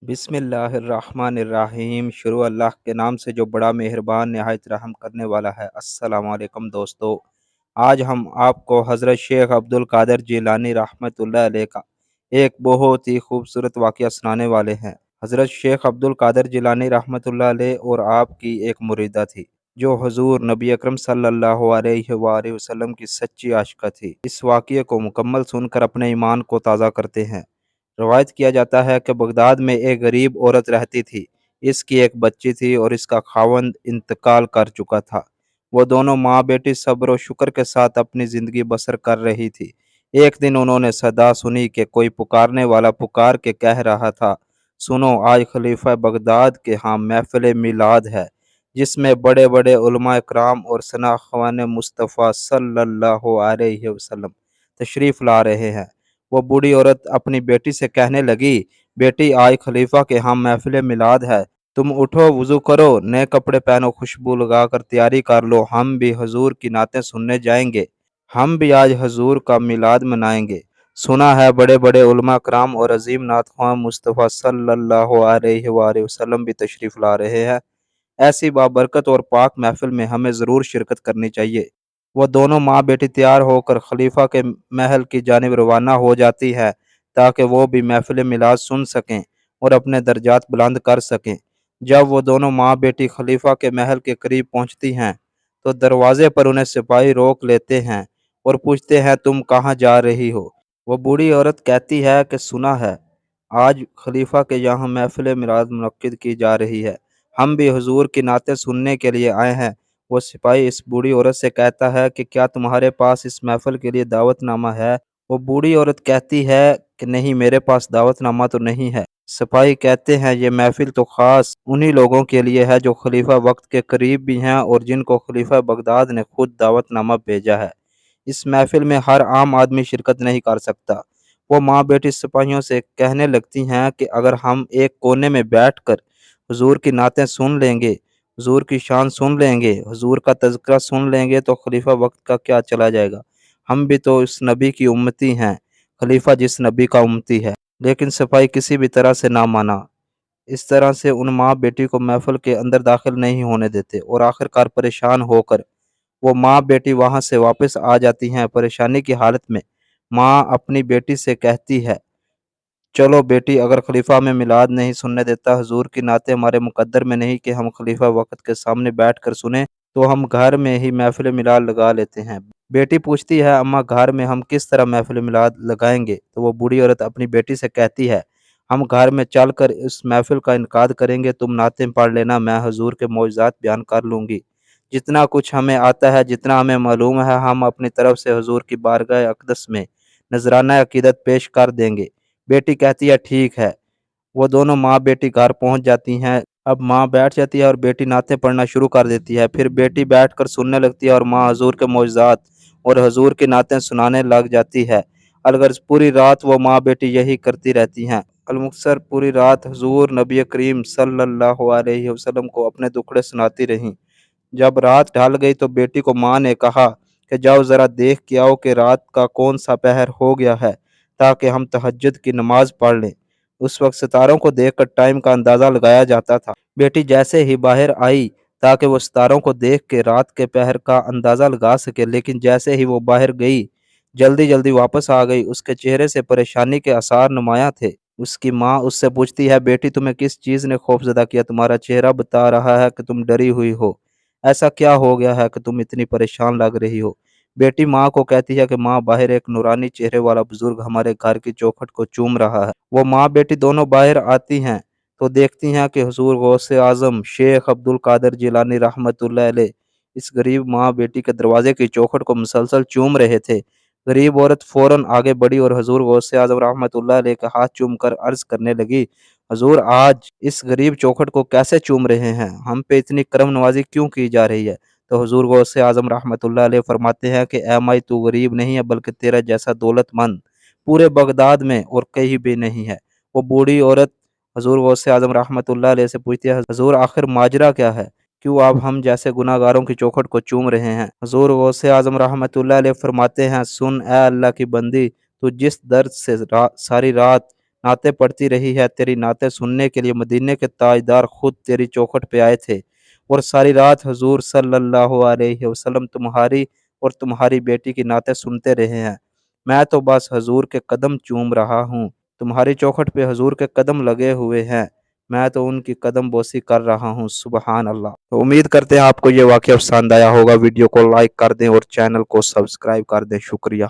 बिस्मिल्लाहिर्रहमानिर्रहीम। शुरू अल्लाह के नाम से जो बड़ा मेहरबान नहायत रहम करने वाला है। अस्सलामु अलैकुम दोस्तों, आज हम आपको हज़रत शेख अब्दुल कादिर जिलानी रहमतुल्लाह अलैह का एक बहुत ही खूबसूरत वाक़या सुनाने वाले हैं। हज़रत शेख अब्दुल कादिर जिलानी रहमतुल्लाह अलैह और आपकी एक मुरीदा थी जो हुज़ूर नबी अकरम सल्लल्लाहु अलैहि वसल्लम की सच्ची आशिका थी। इस वाक़ये को मुकम्मल सुनकर अपने ईमान को ताज़ा करते हैं। रवायत किया जाता है कि बगदाद में एक गरीब औरत रहती थी। इसकी एक बच्ची थी और इसका खावंद इंतकाल कर चुका था। वो दोनों माँ बेटी सब्र और शुक्र के साथ अपनी ज़िंदगी बसर कर रही थी। एक दिन उन्होंने सदा सुनी कि कोई पुकारने वाला पुकार के कह रहा था, सुनो आज खलीफा बगदाद के यहाँ महफिल मिलाद है, जिसमें बड़े बड़े उलमा इकराम और सनाख्वान मुस्तफ़ा सल्लल्लाहु अलैहि वसल्लम तशरीफ़ ला रहे हैं। वो बूढ़ी औरत अपनी बेटी से कहने लगी, बेटी आज खलीफा के यहाँ महफिल मिलाद है, तुम उठो, वुज़ू करो, नए कपड़े पहनो, खुशबू लगाकर तैयारी कर लो, हम भी हजूर की नातें सुनने जाएंगे। हम भी आज हजूर का मिलाद मनाएंगे। सुना है बड़े बड़े उलमा कराम और अजीम नात ख्वां मुस्तफ़ा सल्लल्लाहु अलैहि वसल्लम भी तशरीफ़ ला रहे हैं। ऐसी बाबरकत और पाक महफिल में हमें ज़रूर शिरकत करनी चाहिए। वो दोनों माँ बेटी तैयार होकर खलीफा के महल की जानिब रवाना हो जाती है ताकि वो भी महफिल मिलाद सुन सकें और अपने दर्जात बुलंद कर सकें। जब वो दोनों माँ बेटी खलीफा के महल के करीब पहुंचती हैं तो दरवाजे पर उन्हें सिपाही रोक लेते हैं और पूछते हैं, तुम कहाँ जा रही हो? वो बूढ़ी औरत कहती है कि सुना है आज खलीफा के यहाँ महफिल मिलाद मुनक्किद की जा रही है, हम भी हुजूर की नातें सुनने के लिए आए हैं। वो सिपाही इस बूढ़ी औरत से कहता है कि क्या तुम्हारे पास इस महफिल के लिए दावतनामा है? वो बूढ़ी औरत कहती है कि नहीं, मेरे पास दावतनामा तो नहीं है। सिपाही कहते हैं, ये महफिल तो खास उन्हीं लोगों के लिए है जो खलीफा वक्त के करीब भी हैं और जिनको खलीफा बगदाद ने खुद दावतनामा भेजा है। इस महफिल में हर आम आदमी शिरकत नहीं कर सकता। वो माँ बेटी सिपाहियों से कहने लगती हैं कि अगर हम एक कोने में बैठकर हुजूर की नातें सुन लेंगे, हुजूर की शान सुन लेंगे, हुजूर का तज़किरा सुन लेंगे तो खलीफा वक्त का क्या चला जाएगा। हम भी तो इस नबी की उम्मती हैं, खलीफा जिस नबी का उम्मती है। लेकिन सिपाही किसी भी तरह से ना माना। इस तरह से उन माँ बेटी को महफिल के अंदर दाखिल नहीं होने देते और आखिरकार परेशान होकर वो माँ बेटी वहां से वापस आ जाती हैं। परेशानी की हालत में माँ अपनी बेटी से कहती है, चलो बेटी, अगर खलीफा हमें मिलाद नहीं सुनने देता, हुजूर की नाते हमारे मुकद्दर में नहीं कि हम खलीफा वक्त के सामने बैठ कर सुने, तो हम घर में ही महफिल मिलाद लगा लेते हैं। बेटी पूछती है, अम्मा घर में हम किस तरह महफिल मिलाद लगाएंगे? तो वो बूढ़ी औरत अपनी बेटी से कहती है, हम घर में चल कर इस महफिल का इनकाद करेंगे, तुम नातें पढ़ लेना, मैं हुजूर के मौजज़ात बयान कर लूँगी। जितना कुछ हमें आता है, जितना हमें मालूम है, हम अपनी तरफ से हुजूर की बारगाह अक़दस में नजराना अकीदत पेश कर देंगे। बेटी कहती है, ठीक है। वो दोनों माँ बेटी घर पहुंच जाती हैं। अब माँ बैठ जाती है और बेटी नाते पढ़ना शुरू कर देती है। फिर बेटी बैठकर सुनने लगती है और माँ हजूर के मौजज़ात और हजूर की नातें सुनाने लग जाती है। अलगर्ज पूरी रात वो माँ बेटी यही करती रहती हैं। अलमुक्सर पूरी रात हजूर नबी करीम सल्लल्लाहु अलैहि वसल्लम को अपने दुखड़े सुनाती रहीं। जब रात ढल गई तो बेटी को माँ ने कहा कि जाओ ज़रा देख के आओ कि रात का कौन सा पहर हो गया है, ताकि हम तहज्जुद की नमाज पढ़ लें। उस वक्त सितारों को देखकर टाइम का अंदाज़ा लगाया जाता था। बेटी जैसे ही बाहर आई ताकि वो सितारों को देख के रात के पहर का अंदाज़ा लगा सके, लेकिन जैसे ही वो बाहर गई, जल्दी जल्दी वापस आ गई। उसके चेहरे से परेशानी के आसार नुमायाँ थे। उसकी माँ उससे पूछती है, बेटी तुम्हें किस चीज़ ने खौफजदा किया? तुम्हारा चेहरा बता रहा है कि तुम डरी हुई हो। ऐसा क्या हो गया है कि तुम इतनी परेशान लग रही हो? बेटी माँ को कहती है कि माँ, बाहर एक नूरानी चेहरे वाला बुजुर्ग हमारे घर की चौखट को चूम रहा है। वो माँ बेटी दोनों बाहर आती हैं तो देखती हैं कि हुजूर गौसे आजम शेख अब्दुल कादिर जिलानी रहमतुल्लाह अलैह इस गरीब माँ बेटी के दरवाजे की चौखट को मुसलसल चूम रहे थे। गरीब औरत फौरन आगे बढ़ी और हुजूर गौसे आजम रहमतुल्लाह अलैह का हाथ चूम कर अर्ज करने लगी, हुजूर आज इस गरीब चौखट को कैसे चूम रहे हैं? हम पे इतनी करम नवाजी क्यों की जा रही है? तो हुजूर गौसे आजम रहमतुल्लाह अलैह फरमाते हैं कि ए माई, तू गरीब नहीं है बल्कि तेरा जैसा दौलतमंद पूरे बगदाद में और कहीं भी नहीं है। वो बूढ़ी औरत हुजूर गौसे आजम रहमतुल्लाह अलैह से पूछती है, हुजूर आखिर माजरा क्या है? क्यों आप हम जैसे गुनाहगारों की चौखट को चूम रहे हैं? हुजूर गौसे आजम रहमतुल्लाह अलैह फरमाते हैं, सुन ए अल्लाह की बंदी, तू जिस दर्द से सारी रात نعتیں پڑھتی رہی ہے۔ تیری نعتیں سننے کے لیے مدینے کے تاجدار خود تیری چوکھٹ پہ آئے تھے اور ساری رات حضور صلی اللہ علیہ وسلم تمہاری اور تمہاری بیٹی کی نعتیں سنتے رہے ہیں۔ میں تو بس حضور کے قدم چوم رہا ہوں۔ تمہاری چوکھٹ پہ حضور کے قدم لگے ہوئے ہیں، میں تو ان کی قدم بوسی کر رہا ہوں۔ سبحان اللہ۔ تو امید کرتے ہیں آپ کو یہ واقعہ پسند آیا ہوگا۔ ویڈیو کو لائک کر دیں اور چینل کو سبسکرائب کر دیں۔ شکریہ۔